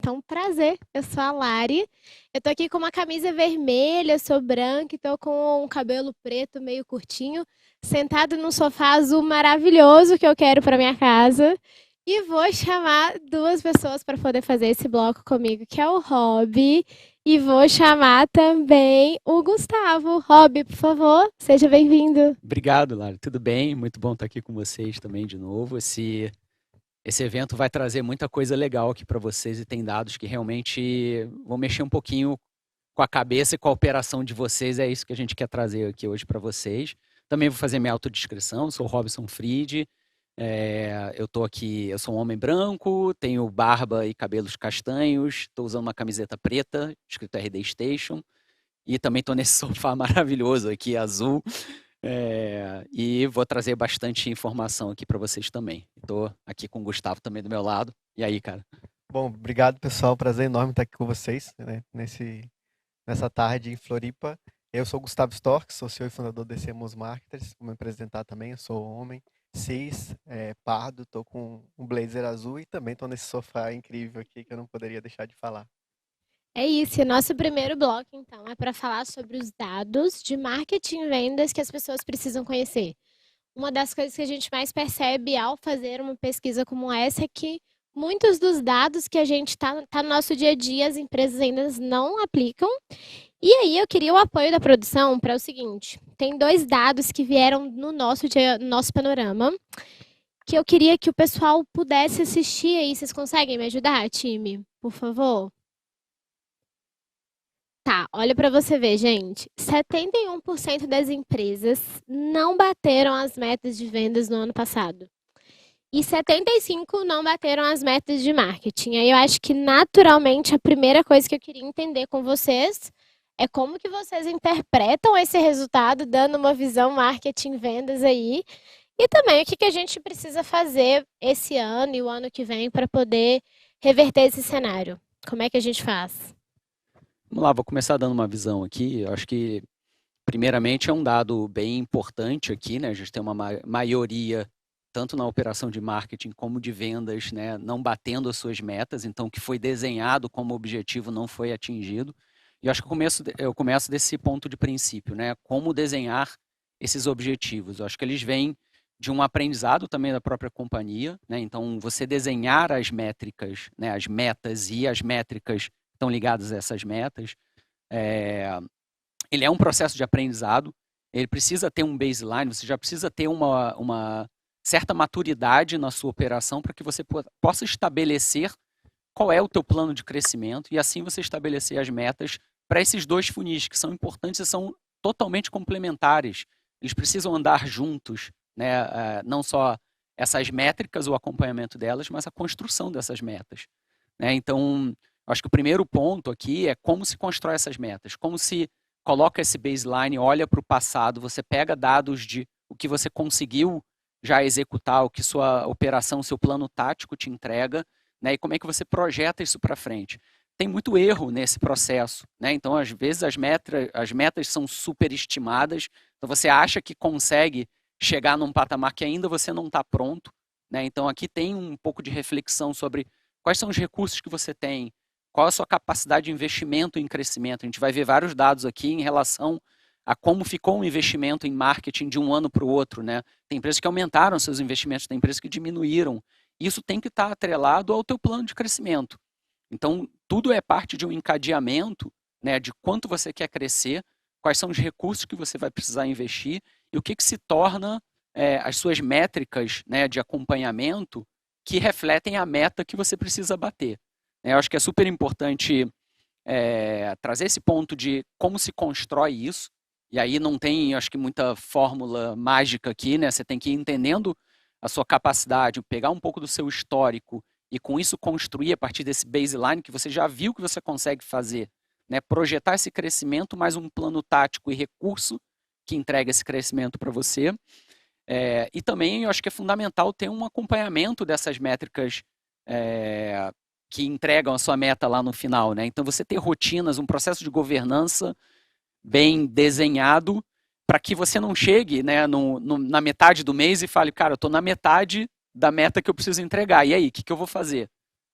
Então, prazer, eu sou a Lari. Eu tô aqui com uma camisa vermelha, sou branca e tô com um cabelo preto meio curtinho, sentado num sofá azul maravilhoso que eu quero para minha casa. E vou chamar duas pessoas para poder fazer esse bloco comigo, que é o Rob, e vou chamar também o Gustavo. Rob, por favor, seja bem-vindo. Obrigado, Lara. Tudo bem? Muito bom estar aqui com vocês também de novo. Esse evento vai trazer muita coisa legal aqui para vocês e tem dados que realmente vão mexer um pouquinho com a cabeça e com a operação de vocês. É isso que a gente quer trazer aqui hoje para vocês. Também vou fazer minha autodescrição. Sou Robson Fried. Eu tô aqui, eu sou um homem branco, tenho barba e cabelos castanhos, estou usando uma camiseta preta, escrito RD Station, e também estou nesse sofá maravilhoso aqui, azul. E vou trazer bastante informação aqui para vocês também. Estou aqui com o Gustavo também do meu lado. E aí, cara? Bom, obrigado pessoal, prazer enorme estar aqui com vocês, né, nessa tarde em Floripa. Eu sou o Gustavo Storck, sou CEO e fundador da Decemos Marketers. Vou me apresentar também, eu sou homem, cis, pardo, estou com um blazer azul e também estou nesse sofá incrível aqui que eu não poderia deixar de falar. É isso, e o nosso primeiro bloco, então, é para falar sobre os dados de marketing e vendas que as pessoas precisam conhecer. Uma das coisas que a gente mais percebe ao fazer uma pesquisa como essa é que muitos dos dados que a gente tá no nosso dia a dia, as empresas ainda não aplicam. E aí eu queria o apoio da produção para o seguinte: tem dois dados que vieram no no nosso panorama, que eu queria que o pessoal pudesse assistir aí. Vocês conseguem me ajudar, time? Por favor? Tá, olha para você ver, gente. 71% das empresas não bateram as metas de vendas no ano passado. E 75% não bateram as metas de marketing. Aí eu acho que naturalmente a primeira coisa que eu queria entender com vocês é como que vocês interpretam esse resultado, dando uma visão marketing vendas aí. E também o que que a gente precisa fazer esse ano e o ano que vem para poder reverter esse cenário. Como é que a gente faz? Vamos lá, vou começar dando uma visão aqui. Eu acho que, primeiramente, é um dado bem importante aqui, né? A gente tem uma maioria, tanto na operação de marketing como de vendas, né, não batendo as suas metas. Então, o que foi desenhado como objetivo não foi atingido. E eu acho que eu começo desse ponto de princípio, né? Como desenhar esses objetivos. Eu acho que eles vêm de um aprendizado também da própria companhia, né? Então, você desenhar as métricas, né, as metas e as métricas estão ligadas a essas metas. Ele é um processo de aprendizado, ele precisa ter um baseline, você já precisa ter uma certa maturidade na sua operação para que você possa estabelecer qual é o teu plano de crescimento e assim você estabelecer as metas para esses dois funis que são importantes e são totalmente complementares. Eles precisam andar juntos, né? Não só essas métricas, o acompanhamento delas, mas a construção dessas metas, né? Então, acho que o primeiro ponto aqui é como se constrói essas metas, como se coloca esse baseline, olha para o passado, você pega dados de o que você conseguiu já executar, o que sua operação, seu plano tático te entrega, né, e como é que você projeta isso para frente. Tem muito erro nesse processo, né? Então, às vezes, as metas são superestimadas, então você acha que consegue chegar num patamar que ainda você não está pronto, né? Então, aqui tem um pouco de reflexão sobre quais são os recursos que você tem, qual a sua capacidade de investimento em crescimento. A gente vai ver vários dados aqui em relação a como ficou o investimento em marketing de um ano para o outro, né? Tem empresas que aumentaram seus investimentos, tem empresas que diminuíram. Isso tem que estar atrelado ao teu plano de crescimento. Então, tudo é parte de um encadeamento, né, de quanto você quer crescer, quais são os recursos que você vai precisar investir e o que, que se torna as suas métricas, né, de acompanhamento que refletem a meta que você precisa bater. Eu acho que é super importante trazer esse ponto de como se constrói isso, e aí não tem, acho que, muita fórmula mágica aqui, né? Você tem que ir entendendo a sua capacidade, pegar um pouco do seu histórico e com isso construir a partir desse baseline que você já viu que você consegue fazer, né? Projetar esse crescimento mais um plano tático e recurso que entrega esse crescimento para você. E também eu acho que é fundamental ter um acompanhamento dessas métricas que entregam a sua meta lá no final, né? Então você ter rotinas, um processo de governança bem desenhado para que você não chegue, né, na metade do mês e fale, cara, eu estou na metade da meta que eu preciso entregar. E aí, o que eu vou fazer?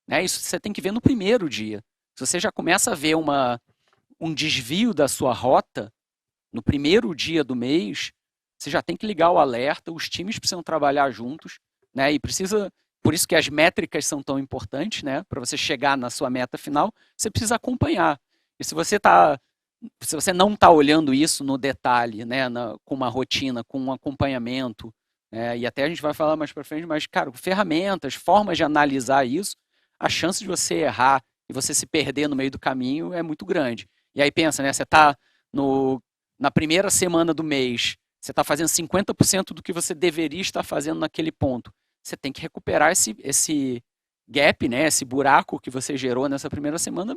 né? Isso você tem que ver no primeiro dia. Se você já começa a ver um desvio da sua rota no primeiro dia do mês, você já tem que ligar o alerta, os times precisam trabalhar juntos, né? E precisa, por isso que as métricas são tão importantes, né? Para você chegar na sua meta final, você precisa acompanhar. E se você não está olhando isso no detalhe, né? Com uma rotina, com um acompanhamento, e até a gente vai falar mais para frente, mas, cara, ferramentas, formas de analisar isso, a chance de você errar e você se perder no meio do caminho é muito grande. E aí pensa, né? Você está na primeira semana do mês, você está fazendo 50% do que você deveria estar fazendo naquele ponto. Você tem que recuperar esse gap, né? Esse buraco que você gerou nessa primeira semana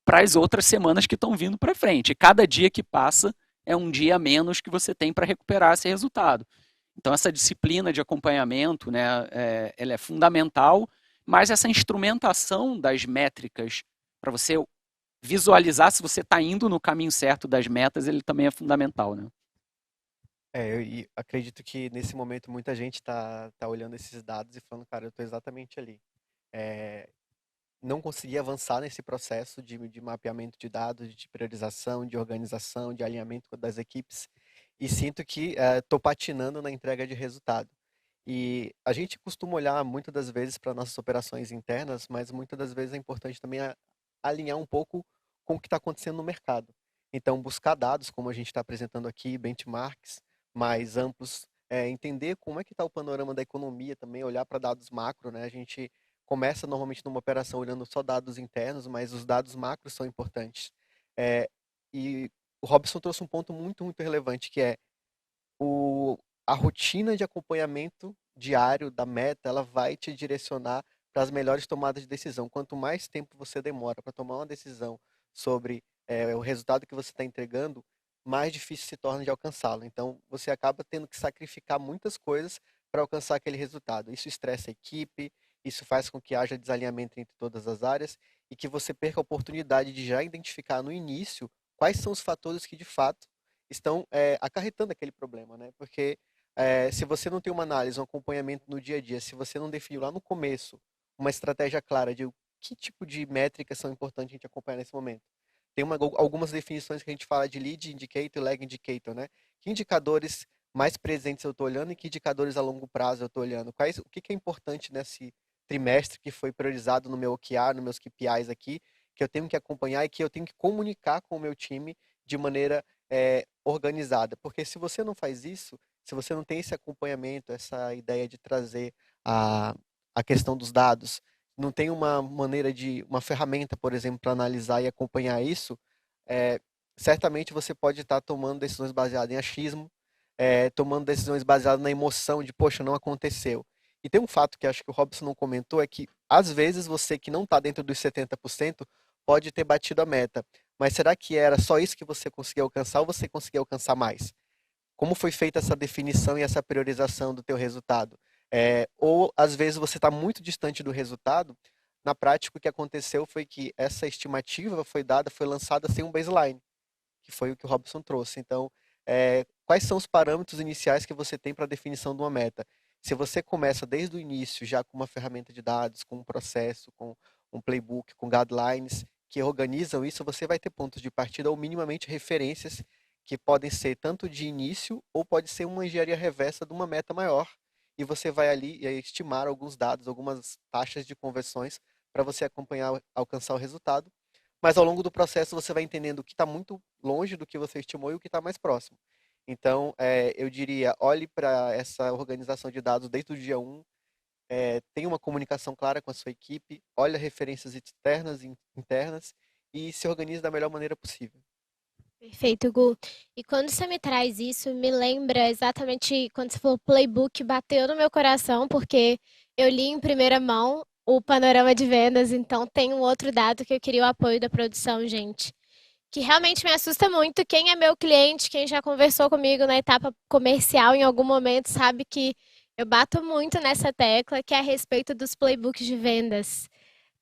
para as outras semanas que estão vindo para frente. E cada dia que passa é um dia a menos que você tem para recuperar esse resultado. Então, essa disciplina de acompanhamento, né, ela é fundamental, mas essa instrumentação das métricas para você visualizar se você está indo no caminho certo das metas, ele também é fundamental, né? Eu acredito que nesse momento muita gente está olhando esses dados e falando, cara, eu estou exatamente ali. Não consegui avançar nesse processo de mapeamento de dados, de priorização, de organização, de alinhamento das equipes, e sinto que estou patinando na entrega de resultado. E a gente costuma olhar muitas das vezes para nossas operações internas, mas muitas das vezes é importante também alinhar um pouco com o que está acontecendo no mercado. Então, buscar dados, como a gente está apresentando aqui, benchmarks mais amplos, entender como é que está o panorama da economia também, olhar para dados macro, né? A gente começa normalmente numa operação olhando só dados internos, mas os dados macros são importantes. E o Robson trouxe um ponto muito, muito relevante, que é a rotina de acompanhamento diário da meta, ela vai te direcionar para as melhores tomadas de decisão. Quanto mais tempo você demora para tomar uma decisão sobre o resultado que você está entregando, mais difícil se torna de alcançá-lo. Então, você acaba tendo que sacrificar muitas coisas para alcançar aquele resultado. Isso estressa a equipe, isso faz com que haja desalinhamento entre todas as áreas e que você perca a oportunidade de já identificar no início quais são os fatores que, de fato, estão acarretando aquele problema, né? Porque se você não tem uma análise, um acompanhamento no dia a dia, se você não definiu lá no começo uma estratégia clara de que tipo de métricas são importantes a gente acompanhar nesse momento. Tem algumas definições que a gente fala de lead indicator e lag indicator, né? Que indicadores mais presentes eu estou olhando e que indicadores a longo prazo eu estou olhando? O que é importante nesse trimestre que foi priorizado no meu OKR, nos meus KPIs aqui, que eu tenho que acompanhar e que eu tenho que comunicar com o meu time de maneira organizada. Porque se você não faz isso, se você não tem esse acompanhamento, essa ideia de trazer a questão dos dados, não tem uma maneira uma ferramenta, por exemplo, para analisar e acompanhar isso, certamente você pode estar tomando decisões baseadas em achismo, tomando decisões baseadas na emoção de, poxa, não aconteceu. E tem um fato que acho que o Robson não comentou, é que às vezes você que não está dentro dos 70% pode ter batido a meta. Mas será que era só isso que você conseguiu alcançar ou você conseguiu alcançar mais? Como foi feita essa definição e essa priorização do teu resultado? Ou às vezes você está muito distante do resultado. Na prática, o que aconteceu foi que essa estimativa foi lançada sem um baseline, que foi o que o Robson trouxe. Então, quais são os parâmetros iniciais que você tem para a definição de uma meta? Se você começa desde o início já com uma ferramenta de dados, com um processo, com um playbook, com guidelines que organizam isso, você vai ter pontos de partida ou minimamente referências que podem ser tanto de início ou pode ser uma engenharia reversa de uma meta maior. E você vai ali estimar alguns dados, algumas taxas de conversões para você acompanhar, alcançar o resultado. Mas ao longo do processo você vai entendendo o que está muito longe do que você estimou e o que está mais próximo. Então, eu diria, olhe para essa organização de dados desde o dia 1, tenha uma comunicação clara com a sua equipe, olhe referências externas e internas e se organize da melhor maneira possível. Perfeito, Gu. E quando você me traz isso, me lembra exatamente quando você falou playbook, bateu no meu coração, porque eu li em primeira mão o panorama de vendas, então tem um outro dado que eu queria o apoio da produção, gente, que realmente me assusta muito. Quem é meu cliente, quem já conversou comigo na etapa comercial em algum momento, sabe que eu bato muito nessa tecla, que é a respeito dos playbooks de vendas.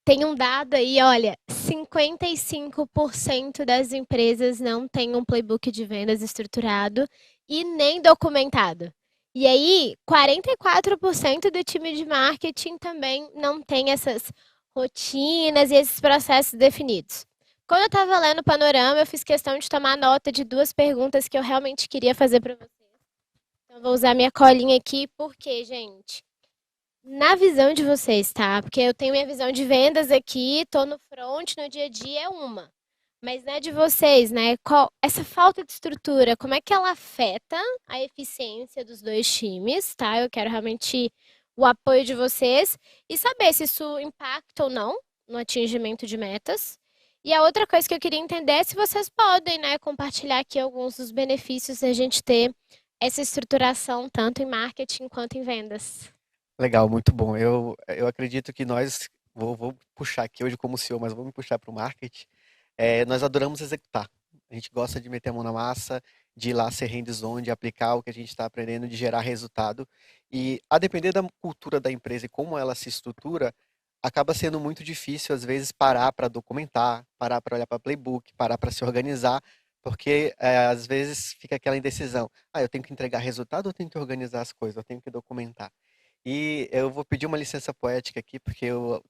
Tem um dado aí, olha, 55% das empresas não têm um playbook de vendas estruturado e nem documentado. E aí, 44% do time de marketing também não tem essas rotinas e esses processos definidos. Quando eu estava lendo o panorama, eu fiz questão de tomar nota de 2 perguntas que eu realmente queria fazer para vocês. Então, vou usar minha colinha aqui, porque, gente, na visão de vocês, tá? Porque eu tenho minha visão de vendas aqui, tô no front, no dia a dia é uma. Mas não é de vocês, né? Essa falta de estrutura, como é que ela afeta a eficiência dos 2 times, tá? Eu quero realmente o apoio de vocês e saber se isso impacta ou não no atingimento de metas. E a outra coisa que eu queria entender é se vocês podem, né, compartilhar aqui alguns dos benefícios da gente ter essa estruturação tanto em marketing quanto em vendas. Legal, muito bom. Eu acredito que nós, vou puxar aqui hoje como CEO, mas vou me puxar para o marketing. Nós adoramos executar. A gente gosta de meter a mão na massa, de ir lá ser hands-on, de aplicar o que a gente está aprendendo, de gerar resultado. E a depender da cultura da empresa e como ela se estrutura, acaba sendo muito difícil, às vezes, parar para documentar, parar para olhar para playbook, parar para se organizar, porque às vezes fica aquela indecisão. Ah, eu tenho que entregar resultado ou eu tenho que organizar as coisas? Eu tenho que documentar. E eu vou pedir uma licença poética aqui, porque eu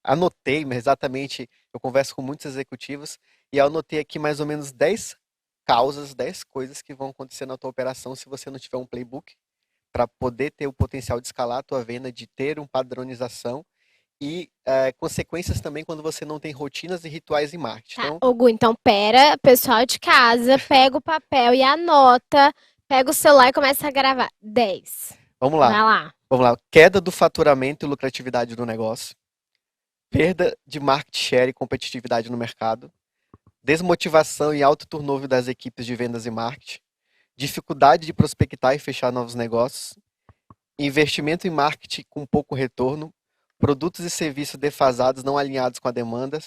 anotei, mas exatamente, eu converso com muitos executivos, e eu anotei aqui mais ou menos 10 causas, 10 coisas que vão acontecer na tua operação se você não tiver um playbook, para poder ter o potencial de escalar a tua venda, de ter uma padronização, e consequências também quando você não tem rotinas e rituais em marketing. Tá, Então, Gu, então pera, pessoal de casa, pega o papel e anota, pega o celular e começa a gravar. 10. vamos Vai lá. lá. Vamos lá. Queda do faturamento e lucratividade do negócio. Perda de market share e competitividade no mercado. Desmotivação e alto turnover das equipes de vendas e marketing. Dificuldade de prospectar e fechar novos negócios. Investimento em marketing com pouco retorno. Produtos e serviços defasados não alinhados com a demanda.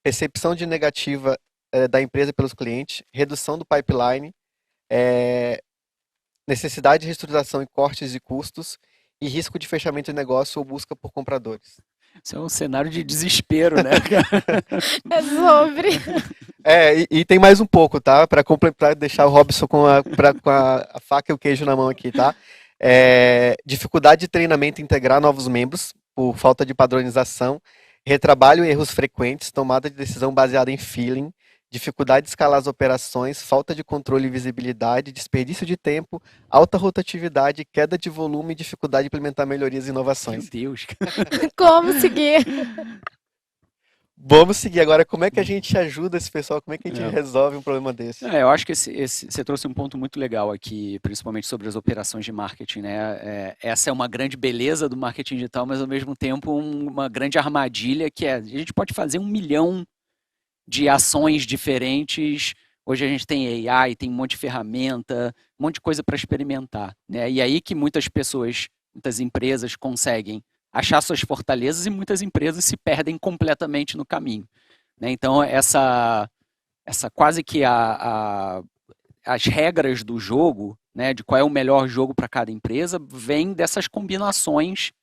Percepção de negativa da empresa pelos clientes. Redução do pipeline. Necessidade de reestruturação e cortes de custos. E risco de fechamento de negócio ou busca por compradores. Isso é um cenário de desespero, né? É sobre. E tem mais um pouco, tá? Para completar, deixar o Robson com a faca e o queijo na mão aqui, tá? Dificuldade de treinamento e integrar novos membros por falta de padronização, retrabalho e erros frequentes, tomada de decisão baseada em feeling, dificuldade de escalar as operações, falta de controle e visibilidade, desperdício de tempo, alta rotatividade, queda de volume e dificuldade de implementar melhorias e Meu inovações. Deus. Como seguir? Vamos seguir agora. Como é que a gente ajuda esse pessoal? Como é que a gente resolve um problema desse? Eu acho que você trouxe um ponto muito legal aqui, principalmente sobre as operações de marketing, né? Essa é uma grande beleza do marketing digital, mas ao mesmo tempo uma grande armadilha que a gente pode fazer 1 milhão de ações diferentes. Hoje a gente tem AI, tem um monte de ferramenta, um monte de coisa para experimentar, né? E aí que muitas pessoas, muitas empresas conseguem achar suas fortalezas e muitas empresas se perdem completamente no caminho, né? Então essa quase que as regras do jogo, né, de qual é o melhor jogo para cada empresa, vem dessas combinações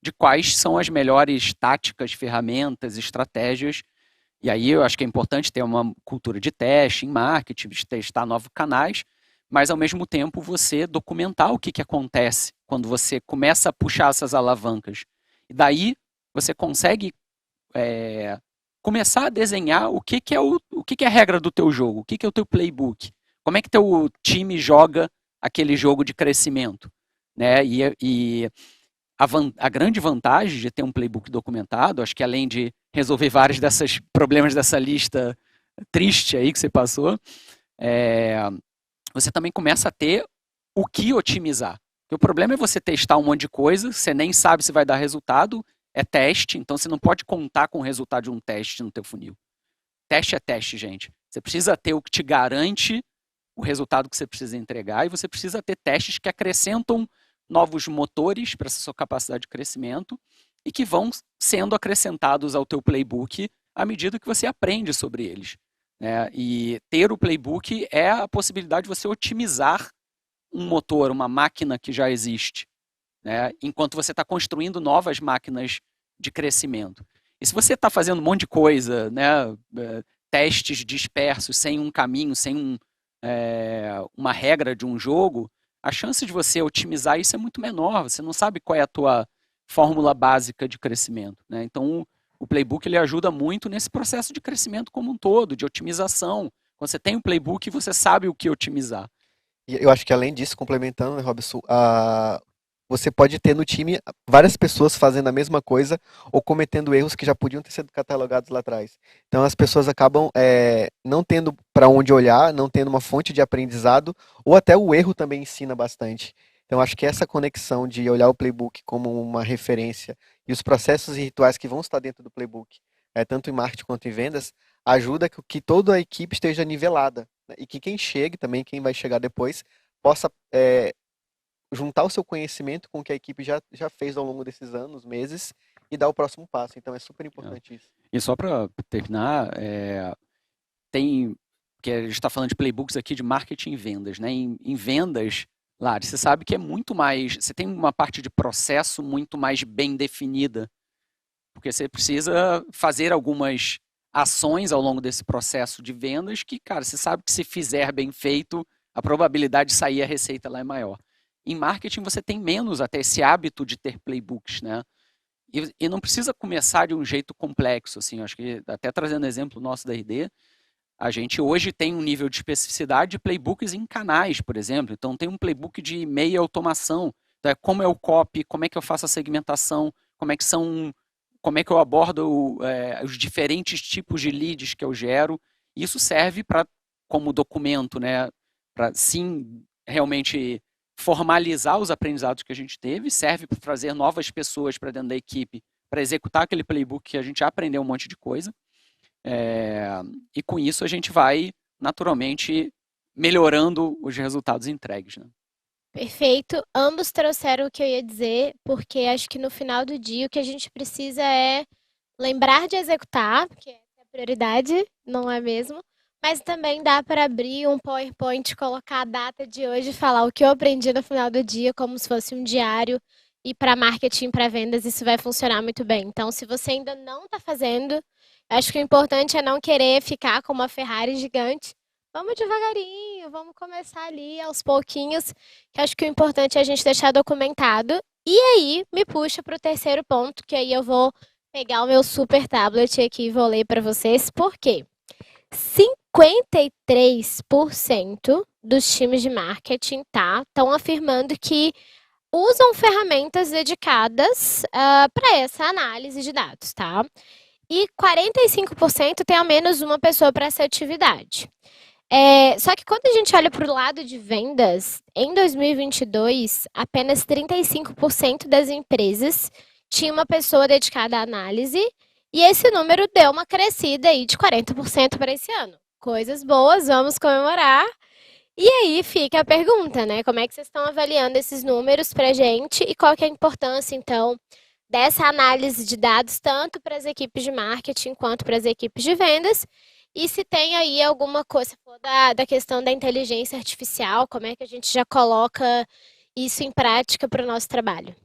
de quais são as melhores táticas, ferramentas, estratégias. E aí eu acho que é importante ter uma cultura de teste em marketing, de testar novos canais, mas ao mesmo tempo você documentar o que acontece quando você começa a puxar essas alavancas. E daí você consegue começar a desenhar o que é a regra do teu jogo, o que é o teu playbook, como é que teu time joga aquele jogo de crescimento, né? E a grande vantagem de ter um playbook documentado, acho que além de resolver vários desses problemas dessa lista triste aí que você passou, você também começa a ter o que otimizar. Porque o problema é você testar um monte de coisa, você nem sabe se vai dar resultado, é teste, então você não pode contar com o resultado de um teste no teu funil. Teste é teste, gente. Você precisa ter o que te garante o resultado que você precisa entregar e você precisa ter testes que acrescentam novos motores para essa sua capacidade de crescimento e que vão sendo acrescentados ao teu playbook à medida que você aprende sobre eles, né? E ter o playbook é a possibilidade de você otimizar um motor, uma máquina que já existe, né? Enquanto você está construindo novas máquinas de crescimento. E se você está fazendo um monte de coisa, né, testes dispersos, sem um caminho, sem uma regra de um jogo, a chance de você otimizar isso é muito menor. Você não sabe qual é a tua fórmula básica de crescimento, né? Então, o playbook ele ajuda muito nesse processo de crescimento como um todo, de otimização. Quando você tem um playbook, você sabe o que otimizar. E eu acho que além disso, complementando, né, Robson, você pode ter no time várias pessoas fazendo a mesma coisa ou cometendo erros que já podiam ter sido catalogados lá atrás. Então as pessoas acabam não tendo para onde olhar, não tendo uma fonte de aprendizado, ou até o erro também ensina bastante. Então acho que essa conexão de olhar o playbook como uma referência e os processos e rituais que vão estar dentro do playbook, tanto em marketing quanto em vendas, ajuda que toda a equipe esteja nivelada, né? E que quem chegue também, quem vai chegar depois, possa juntar o seu conhecimento com o que a equipe já fez ao longo desses anos, meses, e dar o próximo passo. Então é super importante isso. E só para terminar, que a gente está falando de playbooks aqui de marketing e vendas, né? Em vendas, Lari, você sabe que é muito mais, você tem uma parte de processo muito mais bem definida, porque você precisa fazer algumas ações ao longo desse processo de vendas que, cara, você sabe que se fizer bem feito, a probabilidade de sair a receita lá é maior. Em marketing você tem menos até esse hábito de ter playbooks, né? E não precisa começar de um jeito complexo, assim, acho que até trazendo exemplo nosso da RD, a gente hoje tem um nível de especificidade de playbooks em canais, por exemplo. Então tem um playbook de e-mail e automação. Então, como é o copy, como é que eu faço a segmentação, como é que eu abordo os diferentes tipos de leads que eu gero. Isso serve como documento, né, para sim realmente formalizar os aprendizados que a gente teve, serve para trazer novas pessoas para dentro da equipe, para executar aquele playbook que a gente já aprendeu um monte de coisa. E com isso a gente vai naturalmente melhorando os resultados entregues, né? Perfeito. Ambos trouxeram o que eu ia dizer, porque acho que no final do dia o que a gente precisa é lembrar de executar, porque essa é a prioridade, não é mesmo? Mas também dá para abrir um PowerPoint, colocar a data de hoje e falar o que eu aprendi no final do dia, como se fosse um diário. E para marketing, para vendas, isso vai funcionar muito bem. Então, se você ainda não está fazendo, acho que o importante é não querer ficar com uma Ferrari gigante. Vamos devagarinho, vamos começar ali aos pouquinhos, que acho que o importante é a gente deixar documentado. E aí, me puxa para o terceiro ponto, que aí eu vou pegar o meu super tablet aqui e vou ler para vocês. Por quê? 53% dos times de marketing, estão afirmando que usam ferramentas dedicadas para essa análise de dados, tá? E 45% tem ao menos uma pessoa para essa atividade. Só que quando a gente olha para o lado de vendas, em 2022, apenas 35% das empresas tinha uma pessoa dedicada à análise, e esse número deu uma crescida aí de 40% para esse ano. Coisas boas, vamos comemorar. E aí fica a pergunta, né? Como é que vocês estão avaliando esses números para a gente e qual que é a importância, então, dessa análise de dados, tanto para as equipes de marketing quanto para as equipes de vendas? E se tem aí alguma coisa, se for da questão da inteligência artificial, como é que a gente já coloca isso em prática para o nosso trabalho?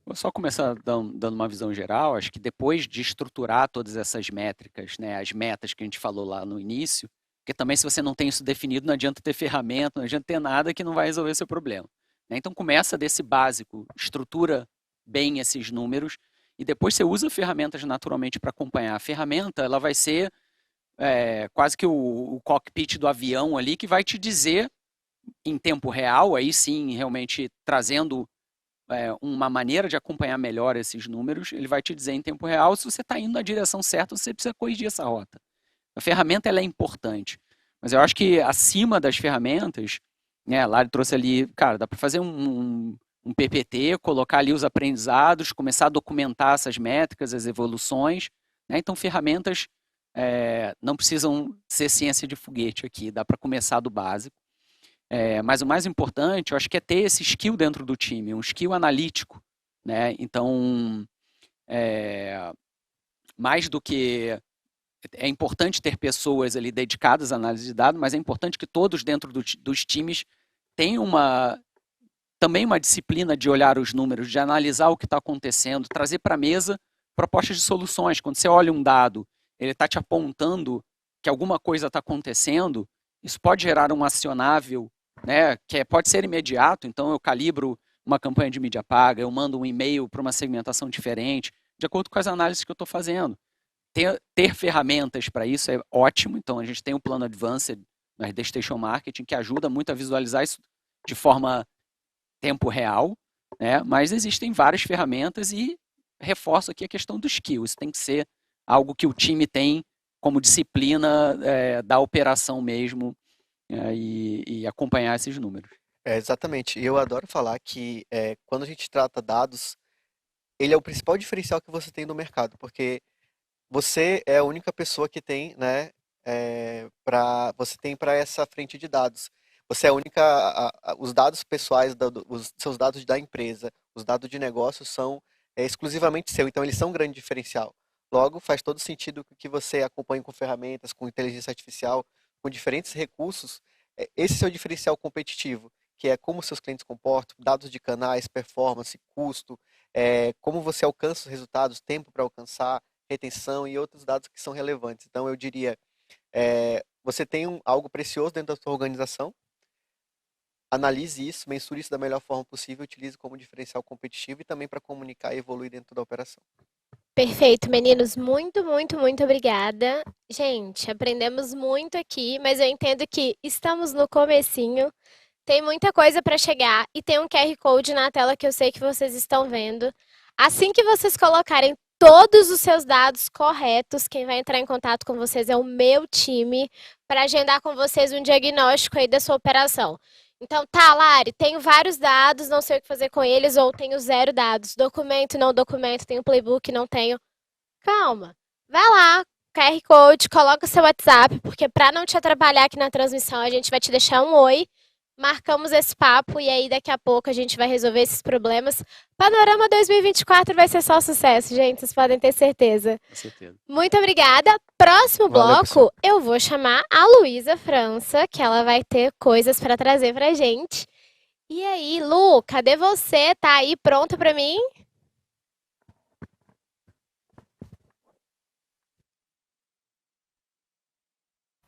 Vou só começar dando uma visão geral. Acho que depois de estruturar todas essas métricas, né, as metas que a gente falou lá no início, porque também se você não tem isso definido, não adianta ter ferramenta, não adianta ter nada que não vai resolver o seu problema, né? Então começa desse básico, estrutura bem esses números e depois você usa ferramentas naturalmente para acompanhar. A ferramenta ela vai ser quase que o cockpit do avião ali que vai te dizer em tempo real, aí sim realmente trazendo uma maneira de acompanhar melhor esses números, ele vai te dizer em tempo real se você está indo na direção certa ou se você precisa corrigir essa rota. A ferramenta ela é importante, mas eu acho que acima das ferramentas, né, a Lari trouxe ali, cara, dá para fazer um PPT, colocar ali os aprendizados, começar a documentar essas métricas, as evoluções, né? Então ferramentas não precisam ser ciência de foguete aqui, dá para começar do básico. Mas o mais importante, eu acho que é ter esse skill dentro do time, um skill analítico, né? Então, mais do que é importante ter pessoas ali dedicadas à análise de dados, mas é importante que todos dentro dos times tenham também uma disciplina de olhar os números, de analisar o que está acontecendo, trazer para a mesa propostas de soluções. Quando você olha um dado, ele está te apontando que alguma coisa está acontecendo, isso pode gerar um acionável, né, que pode ser imediato. Então eu calibro uma campanha de mídia paga, eu mando um e-mail para uma segmentação diferente, de acordo com as análises que eu estou fazendo. ter ferramentas para isso é ótimo. Então, a gente tem um plano Advanced no RD Station Marketing que ajuda muito a visualizar isso de forma tempo real, né? Mas existem várias ferramentas e reforço aqui a questão do skill. Isso tem que ser algo que o time tem como disciplina da operação mesmo e acompanhar esses números. Exatamente. E eu adoro falar que quando a gente trata dados, ele é o principal diferencial que você tem no mercado, porque você é a única pessoa que tem, né, você tem para essa frente de dados. Você é a única, os dados pessoais, os seus dados da empresa, os dados de negócio são exclusivamente seu, então eles são um grande diferencial. Logo, faz todo sentido que você acompanhe com ferramentas, com inteligência artificial, com diferentes recursos, esse seu diferencial competitivo, que é como seus clientes comportam, dados de canais, performance, custo, como você alcança os resultados, tempo para alcançar, retenção e outros dados que são relevantes. Então, eu diria, você tem algo precioso dentro da sua organização, analise isso, mensure isso da melhor forma possível, utilize como diferencial competitivo e também para comunicar e evoluir dentro da operação. Perfeito, meninos. Muito, muito, muito obrigada. Gente, aprendemos muito aqui, mas eu entendo que estamos no comecinho. Tem muita coisa para chegar e tem um QR Code na tela que eu sei que vocês estão vendo. Assim que vocês colocarem todos os seus dados corretos, quem vai entrar em contato com vocês é o meu time para agendar com vocês um diagnóstico aí da sua operação. Então, tá, Lari, tenho vários dados, não sei o que fazer com eles, ou tenho 0 dados. Documento, não documento, tenho playbook, não tenho. Calma. Vai lá, QR Code, coloca o seu WhatsApp, porque para não te atrapalhar aqui na transmissão, a gente vai te deixar um oi. Marcamos esse papo e aí daqui a pouco a gente vai resolver esses problemas. Panorama 2024 vai ser só sucesso, gente, vocês podem ter certeza. Com certeza. Muito obrigada. Próximo Valeu, bloco, pessoal. eu vou chamar a Luísa França, que ela vai ter coisas para trazer pra gente. E aí, Lu, cadê você? Tá aí pronto pra mim?